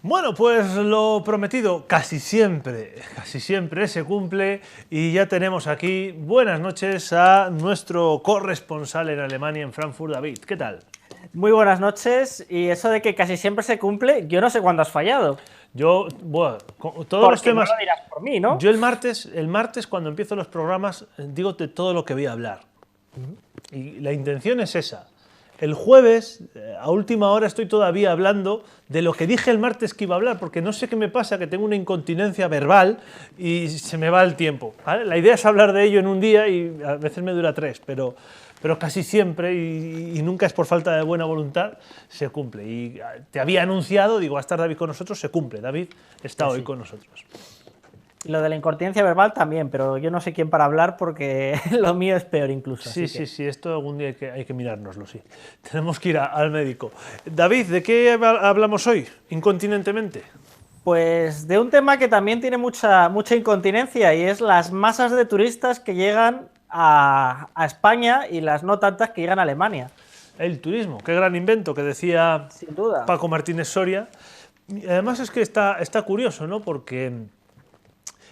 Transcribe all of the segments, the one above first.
Bueno, pues lo prometido casi siempre se cumple y ya tenemos aquí, buenas noches, a nuestro corresponsal en Alemania, en Frankfurt, David. ¿Qué tal? Muy buenas noches, y eso de que casi siempre se cumple, yo no sé cuándo has fallado. Yo, bueno, todos los Porque no temas, lo dirás por mí, ¿no? yo el martes cuando empiezo los programas, digo de todo lo que voy a hablar. Y la intención es esa. El jueves, a última hora, estoy todavía hablando de lo que dije el martes que iba a hablar, porque no sé qué me pasa, que tengo una incontinencia verbal y se me va el tiempo, ¿vale? La idea es hablar de ello en un día y a veces me dura 3, pero casi siempre, y nunca es por falta de buena voluntad, se cumple. Y te había anunciado, digo, va a estar David con nosotros, se cumple. David está hoy con nosotros. Y lo de la incontinencia verbal también, pero yo no sé quién para hablar porque lo mío es peor incluso. Sí, esto algún día hay que mirárnoslo, sí. Tenemos que ir al médico. David, ¿de qué hablamos hoy, incontinentemente? Pues de un tema que también tiene mucha incontinencia, y es las masas de turistas que llegan a España y las no tantas que llegan a Alemania. El turismo, qué gran invento, que decía Sin duda. Paco Martínez Soria. Y además es que está curioso, ¿no? Porque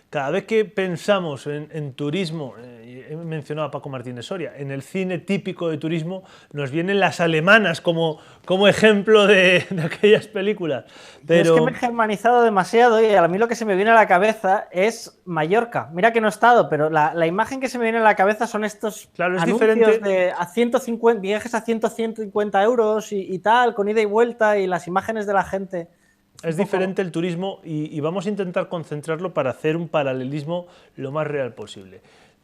cada vez que pensamos en turismo, he mencionado a Paco Martínez Soria, en el cine típico de turismo nos vienen las alemanas como ejemplo de aquellas películas. Pero es que me he germanizado demasiado y a mí lo que se me viene a la cabeza es Mallorca. Mira que no he estado, pero la imagen que se me viene a la cabeza son estos anuncios de a 150, viajes a 150 euros y tal, con ida y vuelta, y las imágenes de la gente. Es diferente el turismo y vamos a intentar concentrarlo para hacer un paralelismo lo más real posible.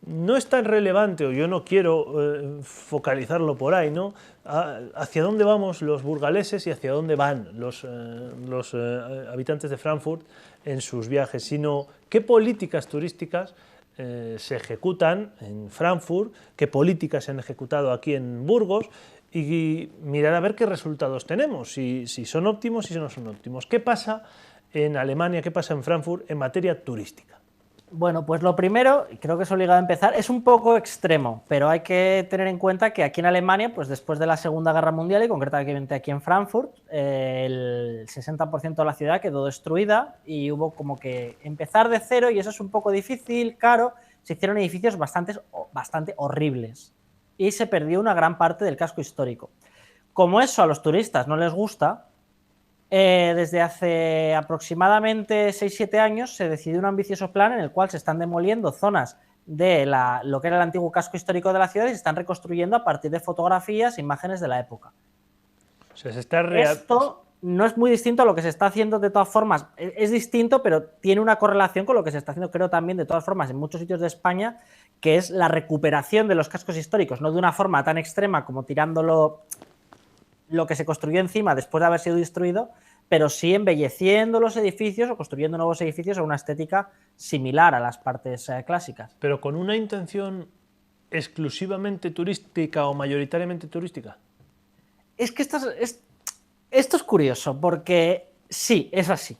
No es tan relevante, o yo no quiero focalizarlo por ahí, ¿no? Hacia dónde vamos los burgaleses y hacia dónde van los habitantes de Frankfurt en sus viajes, sino qué políticas turísticas se ejecutan en Frankfurt, qué políticas se han ejecutado aquí en Burgos, y mirar a ver qué resultados tenemos, si son óptimos, si no son óptimos. ¿Qué pasa en Alemania, qué pasa en Frankfurt en materia turística? Bueno, pues lo primero, y creo que es obligado a empezar, es un poco extremo, pero hay que tener en cuenta que aquí en Alemania, pues después de la Segunda Guerra Mundial, y concretamente aquí en Frankfurt, el 60% de la ciudad quedó destruida y hubo como que empezar de cero, y eso es un poco difícil, caro. Se hicieron edificios bastante horribles y se perdió una gran parte del casco histórico. Como eso a los turistas no les gusta, desde hace aproximadamente 6-7 años se decidió un ambicioso plan en el cual se están demoliendo zonas de lo que era el antiguo casco histórico de la ciudad y se están reconstruyendo a partir de fotografías e imágenes de la época. O sea, Esto no es muy distinto a lo que se está haciendo de todas formas. Es distinto, pero tiene una correlación con lo que se está haciendo, creo, también de todas formas en muchos sitios de España, que es la recuperación de los cascos históricos, no de una forma tan extrema como tirándolo lo que se construyó encima después de haber sido destruido, pero sí embelleciendo los edificios o construyendo nuevos edificios a una estética similar a las partes clásicas. ¿Pero con una intención exclusivamente turística o mayoritariamente turística? Es que esto es curioso, porque sí, es así.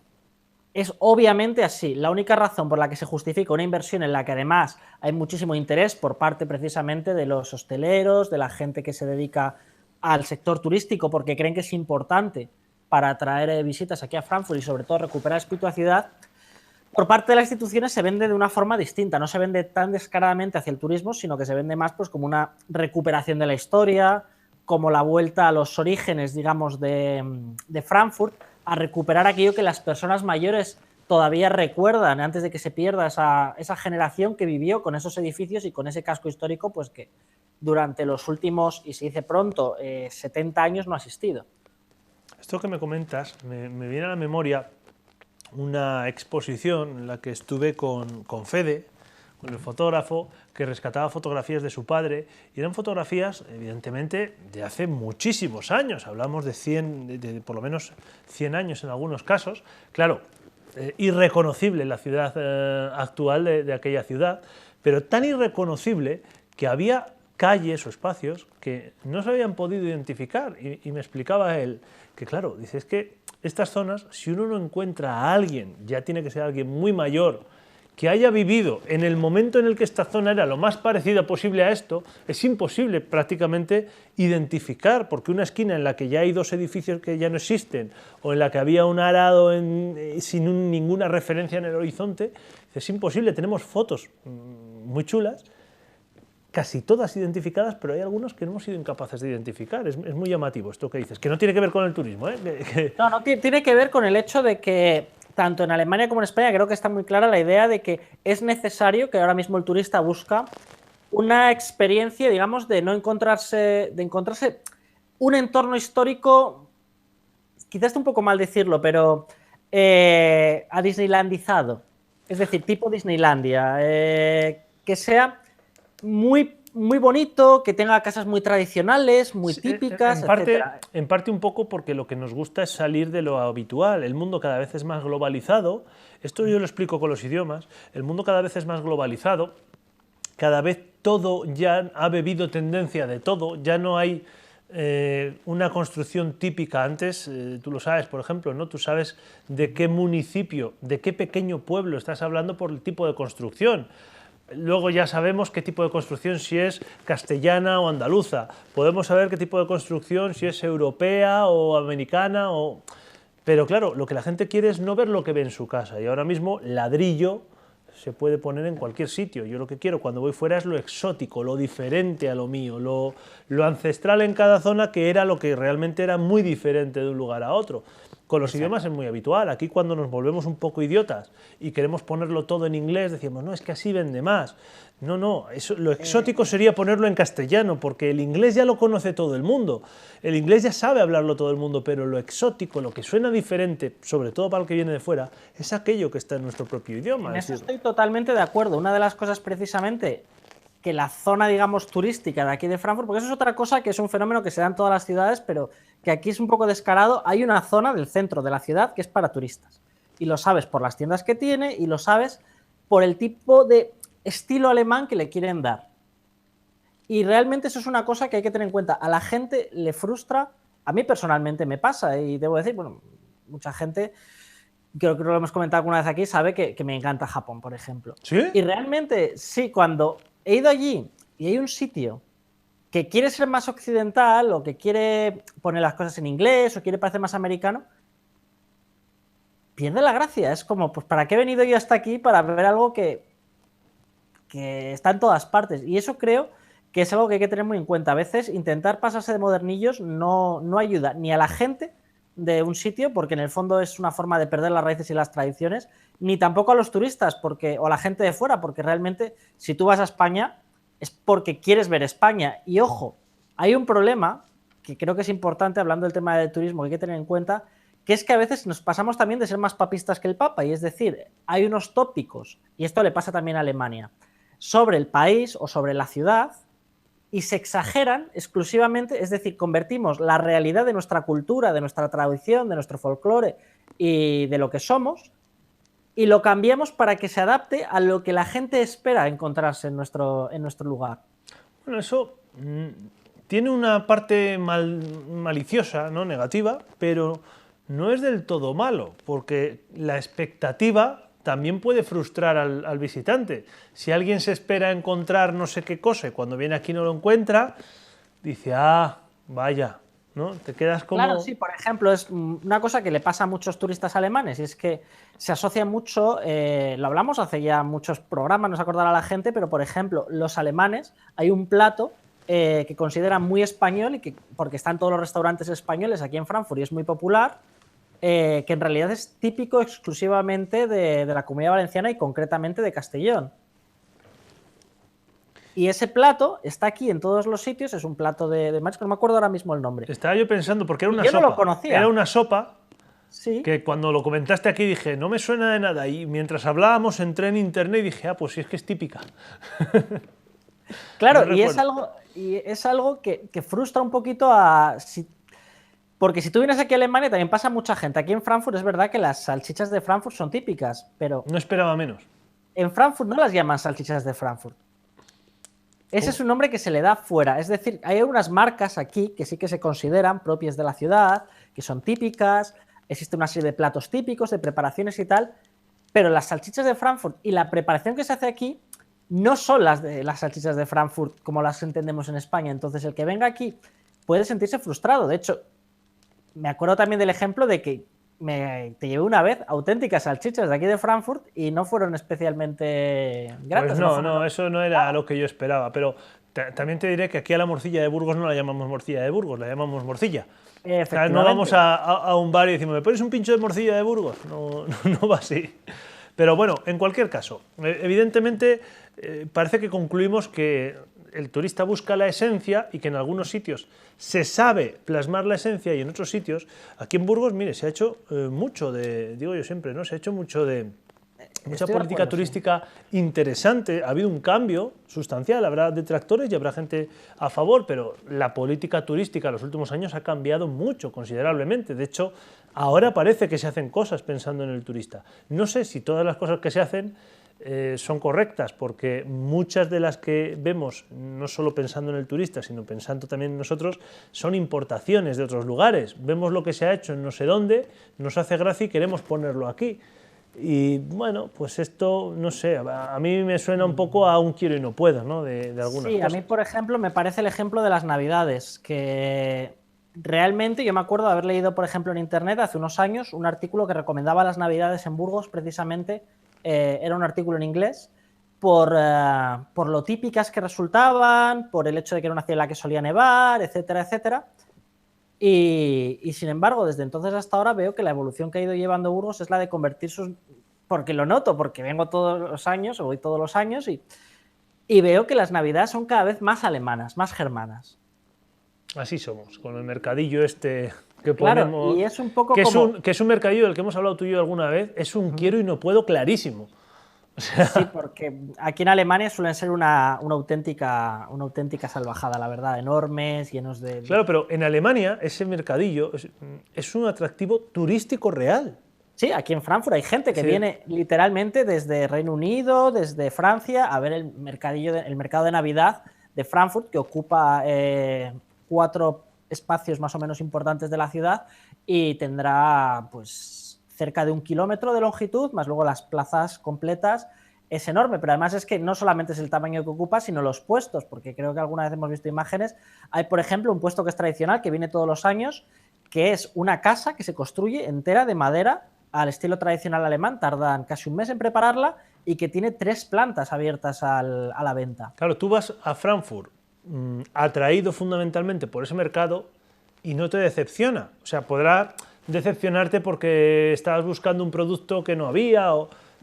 Es obviamente así. La única razón por la que se justifica una inversión en la que además hay muchísimo interés por parte precisamente de los hosteleros, de la gente que se dedica al sector turístico, porque creen que es importante para atraer visitas aquí a Frankfurt y sobre todo recuperar espíritu a ciudad, por parte de las instituciones se vende de una forma distinta. No se vende tan descaradamente hacia el turismo, sino que se vende más pues como una recuperación de la historia, como la vuelta a los orígenes, digamos, de Frankfurt, a recuperar aquello que las personas mayores todavía recuerdan antes de que se pierda esa generación que vivió con esos edificios y con ese casco histórico, pues que durante los últimos, y se dice pronto, 70 años no ha existido. Esto que me comentas me viene a la memoria una exposición en la que estuve con Fede, con el fotógrafo, que rescataba fotografías de su padre, y eran fotografías, evidentemente, de hace muchísimos años. Hablamos de por lo menos 100 años en algunos casos. Claro, irreconocible la ciudad actual de aquella ciudad, pero tan irreconocible que había calles o espacios que no se habían podido identificar. Y me explicaba él que, claro, dice, es que estas zonas, si uno no encuentra a alguien, ya tiene que ser alguien muy mayor, que haya vivido en el momento en el que esta zona era lo más parecida posible a esto, es imposible prácticamente identificar, porque una esquina en la que ya hay dos edificios que ya no existen, o en la que había un arado sin ninguna referencia en el horizonte, es imposible. Tenemos fotos muy chulas, casi todas identificadas, pero hay algunos que no hemos sido incapaces de identificar. Es muy llamativo esto que dices, que no tiene que ver con el turismo, ¿eh? No, tiene que ver con el hecho de que tanto en Alemania como en España creo que está muy clara la idea de que es necesario, que ahora mismo el turista busca una experiencia, digamos, de encontrarse un entorno histórico, quizás está un poco mal decirlo, pero a Disneylandizado, es decir, tipo Disneylandia, que sea muy bonito, que tenga casas muy tradicionales, muy típicas, etcétera. En parte un poco porque lo que nos gusta es salir de lo habitual. El mundo cada vez es más globalizado. Esto yo lo explico con los idiomas. El mundo cada vez es más globalizado. Cada vez todo ya ha bebido tendencia de todo. Ya no hay una construcción típica. Antes, tú lo sabes, por ejemplo, ¿no? Tú sabes de qué municipio, de qué pequeño pueblo estás hablando por el tipo de construcción. Luego ya sabemos qué tipo de construcción, si es castellana o andaluza. Podemos saber qué tipo de construcción, si es europea o americana. Pero claro, lo que la gente quiere es no ver lo que ve en su casa. Y ahora mismo ladrillo se puede poner en cualquier sitio. Yo lo que quiero cuando voy fuera es lo exótico, lo diferente a lo mío, lo ancestral en cada zona, que era lo que realmente era muy diferente de un lugar a otro. Con los idiomas es muy habitual. Aquí cuando nos volvemos un poco idiotas y queremos ponerlo todo en inglés, decimos, no, es que así vende más. No, lo exótico sería ponerlo en castellano, porque el inglés ya lo conoce todo el mundo. El inglés ya sabe hablarlo todo el mundo, pero lo exótico, lo que suena diferente, sobre todo para el que viene de fuera, es aquello que está en nuestro propio idioma. En eso estoy totalmente de acuerdo. Una de las cosas precisamente que la zona, digamos, turística de aquí de Frankfurt, porque eso es otra cosa que es un fenómeno que se da en todas las ciudades, pero que aquí es un poco descarado. Hay una zona del centro de la ciudad que es para turistas. Y lo sabes por las tiendas que tiene y lo sabes por el tipo de estilo alemán que le quieren dar. Y realmente eso es una cosa que hay que tener en cuenta. A la gente le frustra, a mí personalmente me pasa, y debo decir, bueno, mucha gente, creo que lo hemos comentado alguna vez aquí, sabe que me encanta Japón, por ejemplo. ¿Sí? Y realmente, sí, cuando he ido allí y hay un sitio que quiere ser más occidental o que quiere poner las cosas en inglés o quiere parecer más americano, pierde la gracia. Es como, pues, ¿para qué he venido yo hasta aquí para ver algo que está en todas partes? Y eso creo que es algo que hay que tener muy en cuenta. A veces intentar pasarse de modernillos no ayuda ni a la gente de un sitio, porque en el fondo es una forma de perder las raíces y las tradiciones, ni tampoco a los turistas o a la gente de fuera, porque realmente si tú vas a España es porque quieres ver España. Y ojo, hay un problema que creo que es importante, hablando del tema del turismo, que hay que tener en cuenta, que es que a veces nos pasamos también de ser más papistas que el Papa, y es decir, hay unos tópicos, y esto le pasa también a Alemania, sobre el país o sobre la ciudad, y se exageran exclusivamente, es decir, convertimos la realidad de nuestra cultura, de nuestra tradición, de nuestro folclore y de lo que somos, y lo cambiamos para que se adapte a lo que la gente espera encontrarse en nuestro lugar. Bueno, eso tiene una parte maliciosa, ¿no? Negativa, pero no es del todo malo, porque la expectativa también puede frustrar al visitante. Si alguien se espera encontrar no sé qué cosa y cuando viene aquí no lo encuentra, dice, vaya, ¿no? Te quedas como... Claro, sí, por ejemplo, es una cosa que le pasa a muchos turistas alemanes, y es que se asocia mucho, lo hablamos hace ya muchos programas, no se acordará la gente, pero por ejemplo, los alemanes, hay un plato que consideran muy español, y porque están todos los restaurantes españoles aquí en Frankfurt y es muy popular, que en realidad es típico exclusivamente de la Comunidad Valenciana y concretamente de Castellón. Y ese plato está aquí en todos los sitios, es un plato de marisco, no me acuerdo ahora mismo el nombre. Estaba yo pensando, porque era una yo sopa. No lo conocía. Era una sopa, sí, que cuando lo comentaste aquí dije, no me suena de nada, y mientras hablábamos entré en internet y dije, pues sí, es que es típica. Claro, no y es algo que frustra un poquito porque si tú vienes aquí a Alemania también pasa mucha gente. Aquí en Frankfurt es verdad que las salchichas de Frankfurt son típicas, pero... No esperaba menos. En Frankfurt no las llaman salchichas de Frankfurt. Ese es un nombre que se le da fuera. Es decir, hay unas marcas aquí que sí que se consideran propias de la ciudad, que son típicas, existe una serie de platos típicos, de preparaciones y tal, pero las salchichas de Frankfurt y la preparación que se hace aquí no son las de las salchichas de Frankfurt como las entendemos en España. Entonces, el que venga aquí puede sentirse frustrado. De hecho, me acuerdo también del ejemplo de que te llevé una vez auténticas salchichas de aquí de Frankfurt y no fueron especialmente gratas. Pues no, eso no era lo que yo esperaba, pero también te diré que aquí a la morcilla de Burgos no la llamamos morcilla de Burgos, la llamamos morcilla. No vamos a un bar y decimos, ¿me pones un pincho de morcilla de Burgos? No va así. Pero bueno, en cualquier caso, evidentemente parece que concluimos que el turista busca la esencia y que en algunos sitios se sabe plasmar la esencia y en otros sitios, aquí en Burgos, mire, se ha hecho mucho de, digo yo siempre, ¿no? Se ha hecho mucha política turística interesante, ha habido un cambio sustancial, habrá detractores y habrá gente a favor, pero la política turística en los últimos años ha cambiado mucho, considerablemente. De hecho, ahora parece que se hacen cosas pensando en el turista. No sé si todas las cosas que se hacen son correctas, porque muchas de las que vemos, no solo pensando en el turista, sino pensando también en nosotros, son importaciones de otros lugares. Vemos lo que se ha hecho en no sé dónde, nos hace gracia y queremos ponerlo aquí. Y bueno, pues esto, no sé, a mí me suena un poco a un quiero y no puedo, ¿no? De algunas cosas. A mí, por ejemplo, me parece el ejemplo de las Navidades, que realmente yo me acuerdo de haber leído, por ejemplo, en internet hace unos años un artículo que recomendaba las Navidades en Burgos, precisamente, era un artículo en inglés, por lo típicas que resultaban, por el hecho de que era una ciudad en la que solía nevar, etcétera, etcétera. Y sin embargo, desde entonces hasta ahora veo que la evolución que ha ido llevando Burgos es la de convertir sus... Porque lo noto, porque vengo todos los años, o voy todos los años, y veo que las Navidades son cada vez más alemanas, más germanas. Así somos, con el mercadillo este que ponemos... Claro, y es un poco que como... es un mercadillo del que hemos hablado tú y yo alguna vez, es un quiero y no puedo clarísimo. O sea... Sí, porque aquí en Alemania suelen ser una auténtica salvajada, la verdad, enormes, llenos de... Claro, pero en Alemania ese mercadillo es un atractivo turístico real. Sí, aquí en Frankfurt hay gente que viene literalmente desde Reino Unido, desde Francia, a ver el mercado de Navidad de Frankfurt, que ocupa 4 espacios más o menos importantes de la ciudad y tendrá pues cerca de 1 kilómetro de longitud, más luego las plazas completas. Es enorme, pero además es que no solamente es el tamaño que ocupa, sino los puestos, porque creo que alguna vez hemos visto imágenes. Hay, por ejemplo, un puesto que es tradicional, que viene todos los años, que es una casa que se construye entera de madera al estilo tradicional alemán, tardan casi un mes en prepararla y que tiene 3 plantas abiertas a la venta. Claro, tú vas a Frankfurt atraído fundamentalmente por ese mercado y no te decepciona. O sea, podrá decepcionarte porque estabas buscando un producto que no había,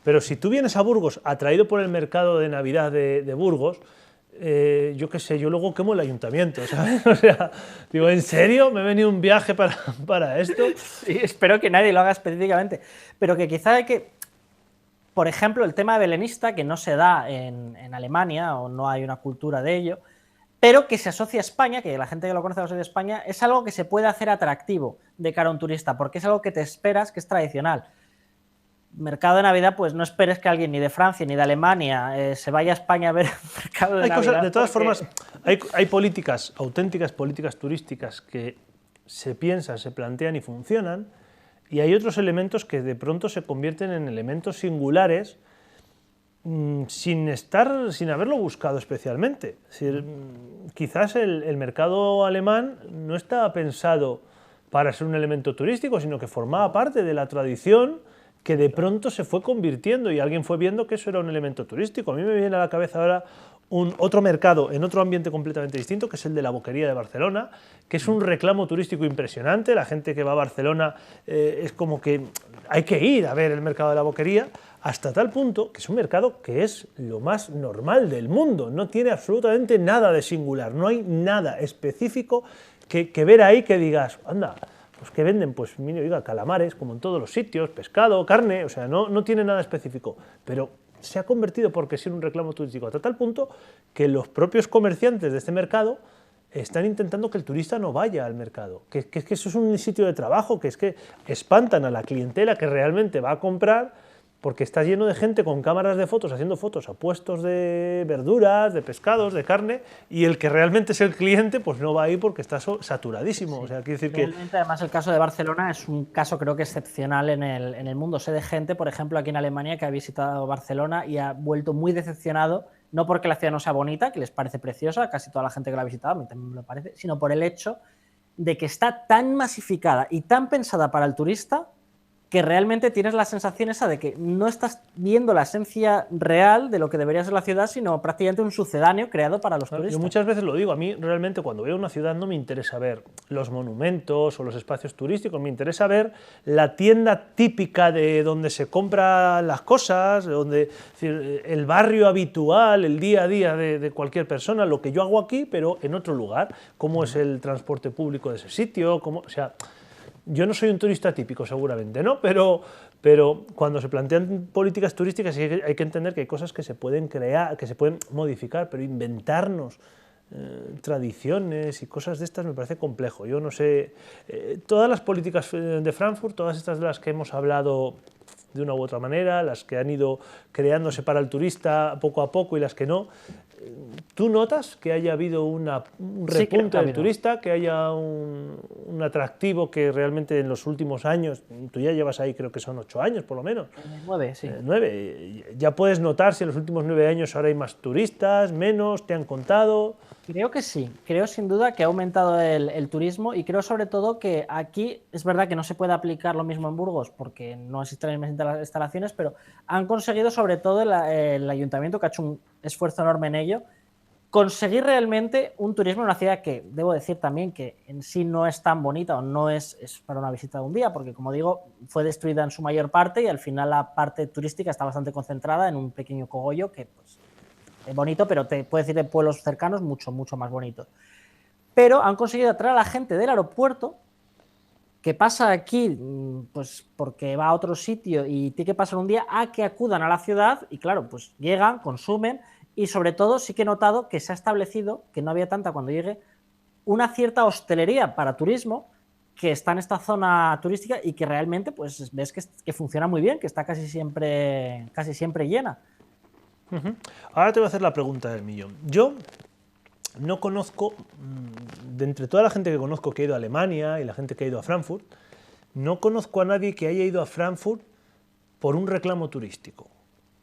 pero si tú vienes a Burgos atraído por el mercado de Navidad de Burgos, yo qué sé, yo luego quemo el ayuntamiento, ¿sabes? O sea, digo, ¿en serio? ¿Me he venido un viaje para esto? Sí, espero que nadie lo haga específicamente, pero que quizá hay que... Por ejemplo, el tema belenista, que no se da en Alemania o no hay una cultura de ello, pero que se asocia a España, que la gente que lo conoce lo asocia a España, es algo que se puede hacer atractivo de cara a un turista, porque es algo que te esperas, que es tradicional. Mercado de Navidad, pues no esperes que alguien ni de Francia ni de Alemania se vaya a España a ver el mercado de Navidad. De todas formas, hay políticas, auténticas políticas turísticas que se piensan, se plantean y funcionan, y hay otros elementos que de pronto se convierten en elementos singulares sin haberlo buscado especialmente. Es decir, quizás el mercado alemán no estaba pensado para ser un elemento turístico, sino que formaba parte de la tradición que de pronto se fue convirtiendo y alguien fue viendo que eso era un elemento turístico. A mí me viene a la cabeza ahora otro mercado en otro ambiente completamente distinto, que es el de la Boquería de Barcelona, que es un reclamo turístico impresionante. La gente que va a Barcelona es como que hay que ir a ver el mercado de la Boquería, hasta tal punto que es un mercado que es lo más normal del mundo, no tiene absolutamente nada de singular, no hay nada específico que ver ahí que digas, anda, pues que venden, pues mira, oiga, calamares, como en todos los sitios, pescado, carne, o sea, no tiene nada específico, pero se ha convertido porque sí en un reclamo turístico, hasta tal punto que los propios comerciantes de este mercado están intentando que el turista no vaya al mercado, que eso es un sitio de trabajo, que es que espantan a la clientela que realmente va a comprar porque está lleno de gente con cámaras de fotos haciendo fotos a puestos de verduras, de pescados, de carne, y el que realmente es el cliente pues no va ahí porque está saturadísimo. Sí. O sea, quiere decir realmente, además, el caso de Barcelona es un caso creo que excepcional en el mundo. Sé de gente, por ejemplo, aquí en Alemania que ha visitado Barcelona y ha vuelto muy decepcionado, no porque la ciudad no sea bonita, que les parece preciosa, casi toda la gente que la ha visitado, a mí también me lo parece, sino por el hecho de que está tan masificada y tan pensada para el turista que realmente tienes la sensación esa de que no estás viendo la esencia real de lo que debería ser la ciudad, sino prácticamente un sucedáneo creado para los turistas. Yo muchas veces lo digo, a mí realmente cuando veo una ciudad no me interesa ver los monumentos o los espacios turísticos, me interesa ver la tienda típica de donde se compran las cosas, donde, es decir, el barrio habitual, el día a día de cualquier persona, lo que yo hago aquí, pero en otro lugar, cómo es el transporte público de ese sitio, cómo, o sea, yo no soy un turista típico seguramente, ¿no? Pero cuando se plantean políticas turísticas hay que entender que hay cosas que se pueden crear, que se pueden modificar, pero inventarnos tradiciones y cosas de estas me parece complejo. Yo no sé, todas las políticas de Frankfurt, todas estas de las que hemos hablado de una u otra manera, las que han ido creándose para el turista poco a poco y las que no, ¿tú notas que haya habido un repunte del turista, que haya un atractivo que realmente en los últimos años, tú ya llevas ahí creo que son 8 años por lo menos? 9, sí. 9, ya puedes notar si en los últimos 9 años ahora hay más turistas, menos, te han contado? Creo que sí, creo sin duda que ha aumentado el turismo y creo sobre todo que aquí es verdad que no se puede aplicar lo mismo en Burgos porque no existen las mismas instalaciones, pero han conseguido sobre todo el ayuntamiento que ha hecho un esfuerzo enorme en ello, conseguir realmente un turismo en una ciudad que debo decir también que en sí no es tan bonita o no es para una visita de un día, porque como digo, fue destruida en su mayor parte y al final la parte turística está bastante concentrada en un pequeño cogollo que pues es bonito, pero te puedo decir de pueblos cercanos mucho, mucho más bonito. Pero han conseguido atraer a la gente del aeropuerto que pasa aquí pues porque va a otro sitio y tiene que pasar un día a que acudan a la ciudad y claro, pues llegan, consumen y sobre todo sí que he notado que se ha establecido, que no había tanta cuando llegué, una cierta hostelería para turismo que está en esta zona turística y que realmente pues ves que funciona muy bien, que está casi siempre llena. Ahora te voy a hacer la pregunta del millón. Yo no conozco, de entre toda la gente que conozco que ha ido a Alemania y la gente que ha ido a Frankfurt, no conozco a nadie que haya ido a Frankfurt por un reclamo turístico.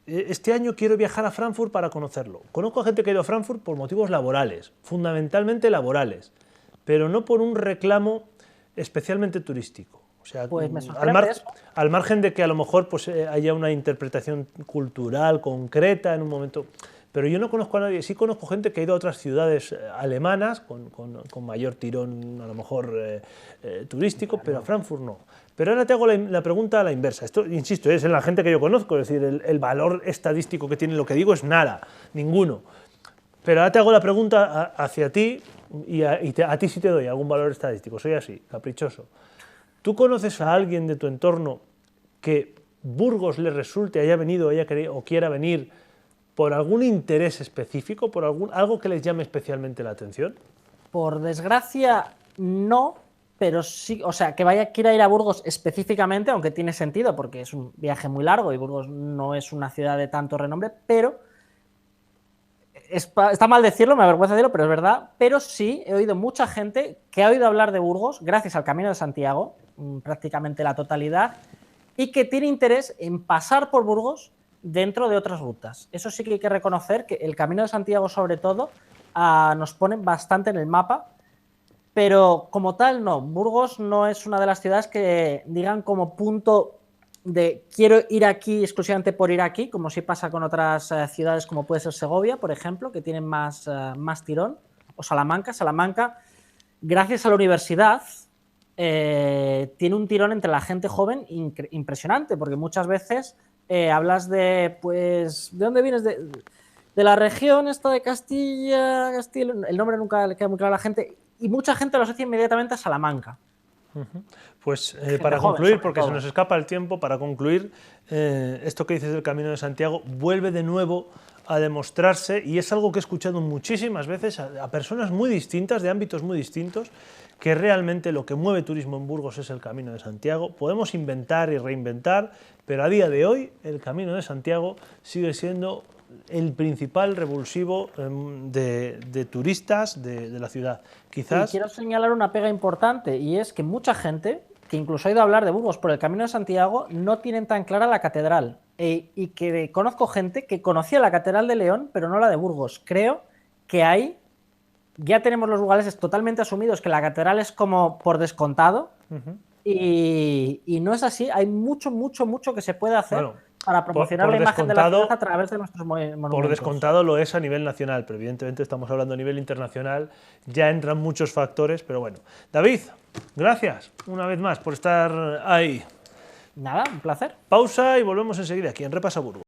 Este año quiero viajar a Frankfurt para conocerlo. Conozco a gente que ha ido a Frankfurt por motivos laborales, fundamentalmente laborales, pero no por un reclamo especialmente turístico. O sea, pues al margen de que a lo mejor pues, haya una interpretación cultural concreta en un momento, pero yo no conozco a nadie, sí conozco gente que ha ido a otras ciudades alemanas con mayor tirón a lo mejor turístico, pero a Frankfurt no. Pero ahora te hago la pregunta a la inversa. Esto, insisto, es en la gente que yo conozco, es decir, el valor estadístico que tiene lo que digo es nada, ninguno. Pero ahora te hago la pregunta hacia ti y a ti sí te doy algún valor estadístico, soy así, caprichoso. ¿Tú conoces a alguien de tu entorno que Burgos le resulte, haya venido o quiera venir por algún interés específico, por algo que les llame especialmente la atención? Por desgracia, no, pero sí, o sea, que quiera ir a Burgos específicamente, aunque tiene sentido porque es un viaje muy largo y Burgos no es una ciudad de tanto renombre, pero está mal decirlo, me avergüenza decirlo, pero es verdad, pero sí he oído mucha gente que ha oído hablar de Burgos gracias al Camino de Santiago, prácticamente la totalidad, y que tiene interés en pasar por Burgos dentro de otras rutas. Eso sí que hay que reconocer que el Camino de Santiago sobre todo nos pone bastante en el mapa, pero como tal no, Burgos no es una de las ciudades que digan como punto de quiero ir aquí exclusivamente por ir aquí, como sí pasa con otras ciudades como puede ser Segovia, por ejemplo, que tienen más tirón, o Salamanca. Salamanca, gracias a la universidad, tiene un tirón entre la gente joven impresionante, porque muchas veces hablas de, pues, ¿de dónde vienes? De la región esta de Castilla, el nombre nunca le queda muy claro a la gente, y mucha gente lo asocia inmediatamente a Salamanca. Pues para concluir, porque se nos escapa el tiempo, para concluir, esto que dices del Camino de Santiago vuelve de nuevo a demostrarse, y es algo que he escuchado muchísimas veces a personas muy distintas, de ámbitos muy distintos, que realmente lo que mueve turismo en Burgos es el Camino de Santiago. Podemos inventar y reinventar, pero a día de hoy el Camino de Santiago sigue siendo el principal revulsivo de turistas de la ciudad. Quizás... Y quiero señalar una pega importante, y es que mucha gente que incluso ha ido a hablar de Burgos por el Camino de Santiago no tienen tan clara la catedral. Y que conozco gente que conocía la Catedral de León, pero no la de Burgos. Creo que ahí ya tenemos los burgaleses totalmente asumidos que la catedral es como por descontado, y no es así. Hay mucho que se puede hacer para promocionar la imagen de la ciudad a través de nuestros monumentos. Por descontado lo es a nivel nacional, pero evidentemente estamos hablando a nivel internacional, ya entran muchos factores, pero bueno. David, gracias una vez más por estar ahí. Nada, un placer. Pausa y volvemos enseguida aquí en Repasa Burgos.